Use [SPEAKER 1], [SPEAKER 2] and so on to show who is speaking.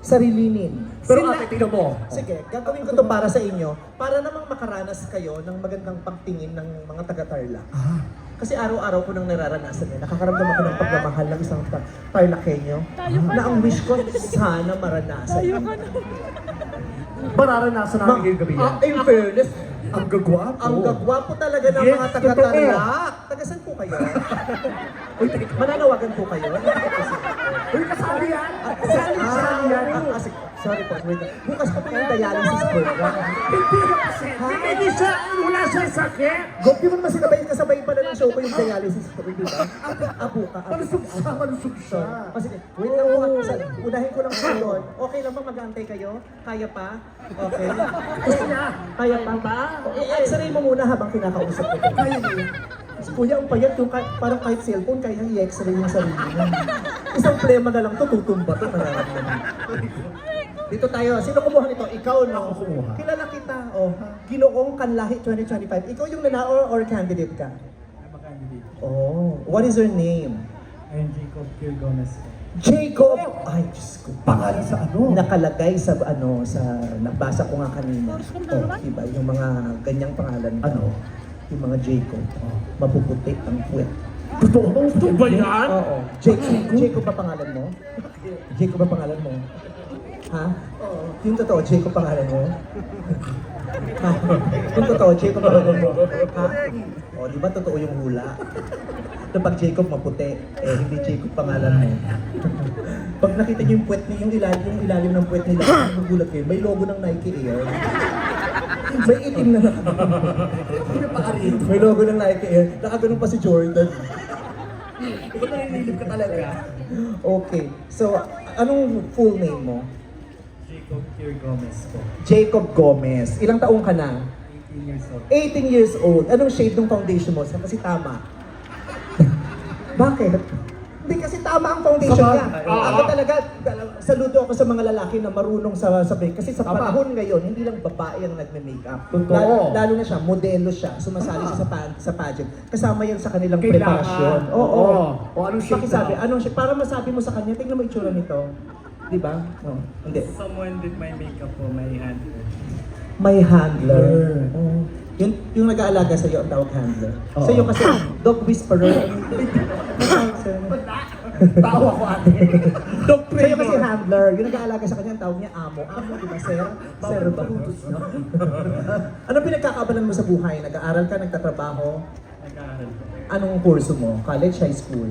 [SPEAKER 1] sarilinin.
[SPEAKER 2] Pero ate, tingnan mo.
[SPEAKER 1] Sige, gagawin ko to para sa inyo, para namang makaranas kayo ng magandang pagtingin ng mga taga-Tarlac. Kasi araw-araw ko nang nararanasan yan. Nakakaramdam ako ng pagmamahal ng isang Tarlacenyo na ang wish ko sana maranasan.
[SPEAKER 2] Mararanasan namin ngayong gabi yan.
[SPEAKER 1] In fairness,
[SPEAKER 2] Ang gagwapo.
[SPEAKER 1] ang gagwapo talaga ng
[SPEAKER 2] Yes,
[SPEAKER 1] mga taga-Tarlac.
[SPEAKER 2] totoo.
[SPEAKER 1] Taga-san po kayo? Uy, mananawagan po kayo?
[SPEAKER 2] Uy, kasali yan.
[SPEAKER 1] Kasali yan. Sorry po, wait lang. Bukas pa po yung dialysis program.
[SPEAKER 2] Hindi na kasi. Hindi siya, wala siya sakit.
[SPEAKER 1] Gopi mo naman kasabay pa na ng show ko yung dialysis program, di ba? Apo ka.
[SPEAKER 2] Malusog siya.
[SPEAKER 1] Kasi, wait lang po. Unahin ko lang po yun. Okay lang ba mag-aantay kayo? Kaya pa? Okay.
[SPEAKER 2] Gusto niya.
[SPEAKER 1] Kaya pa? I-x-ray mo muna habang kinakausap ko. Kaya niyo. Si Kuya, ang payat yung parang kahit cellphone, kaya i-x-ray yung sarili mo. Isang plema na lang to, tutumba to. Dito tayo. Sino kumuha nito? Ikaw, no?
[SPEAKER 2] Ako kumuha.
[SPEAKER 1] Kilala kita. Oh, Ginoong Kanlahi 2025. Ikaw yung nanao or candidate ka?
[SPEAKER 3] I'm a candidate.
[SPEAKER 1] Oh, what is your name?
[SPEAKER 3] I'm Jacob Kier Gomez.
[SPEAKER 1] Jacob! Ay, Diyos ko.
[SPEAKER 2] Pangalan sa ano?
[SPEAKER 1] Nakalagay sa nabasa ko nga kanina. Oh, diba? Yung mga ganyang pangalan.
[SPEAKER 2] Ano?
[SPEAKER 1] Yung mga Jacob. Mapuputi ang puwet.
[SPEAKER 2] Totoo? Totoo ba yan?
[SPEAKER 1] Oo. Jacob ba pangalan mo? Jacob ba pangalan mo? Ha? Oo. Yung totoo, Jacob pangalan mo? Ha? Yung totoo, Jacob pangalan mo? Ha? O, di ba totoo yung hula? Na pag Jacob maputi, hindi Jacob pangalan mo. Pag nakita niyo yung puwet niyo, yung ilalim ng puwet nila, magugulat kayo, may logo ng Nike Air. May itim na may logo ng Nike Air. Nakaganon pa si Jordan.
[SPEAKER 2] Ikaw naninilip ka talaga.
[SPEAKER 1] Okay. So, anong full name mo?
[SPEAKER 3] Jacob Kier Gomez po.
[SPEAKER 1] Jacob Gomez. Ilang taong ka na?
[SPEAKER 3] 18 years old.
[SPEAKER 1] 18 years old. Anong shade ng foundation mo? Kasi tama. Bakit? Hindi kasi tama ang foundation niya. Ako talaga, saludo ako sa mga lalaki na marunong sa make. Kasi sa panahon ngayon, hindi lang babae ang nagme-makeup.
[SPEAKER 2] Totoo.
[SPEAKER 1] Lalo na siya, modelo siya, sumasali siya sa pageant. Kasama yan sa kanilang
[SPEAKER 2] Kailangan.
[SPEAKER 1] preparasyon.
[SPEAKER 2] Oo. O anong shade
[SPEAKER 1] Pakisabi,
[SPEAKER 2] daw?
[SPEAKER 1] anong shade? Para masabi mo sa kanya, tingnan mo itsura nito. Di ba? No, hindi.
[SPEAKER 3] Someone did my makeup po, my hand.
[SPEAKER 1] May handler. Oh. Yung nag-aalaga sa'yo ang tawag handler.
[SPEAKER 2] Oo.
[SPEAKER 1] Sa'yo kasi dog whisperer.
[SPEAKER 2] Tawa ko ate. Dog
[SPEAKER 1] Sa'yo kasi
[SPEAKER 2] trainer.
[SPEAKER 1] handler. Yung nag-aalaga sa kanya ang tawag niya amo. Amo, di ba, sir? Sir ba? Anong pinagkakabalan mo sa buhay? Nag-aaral ka, nagtatrabaho?
[SPEAKER 3] Nag-aaral po.
[SPEAKER 1] Anong kurso mo? College, high school?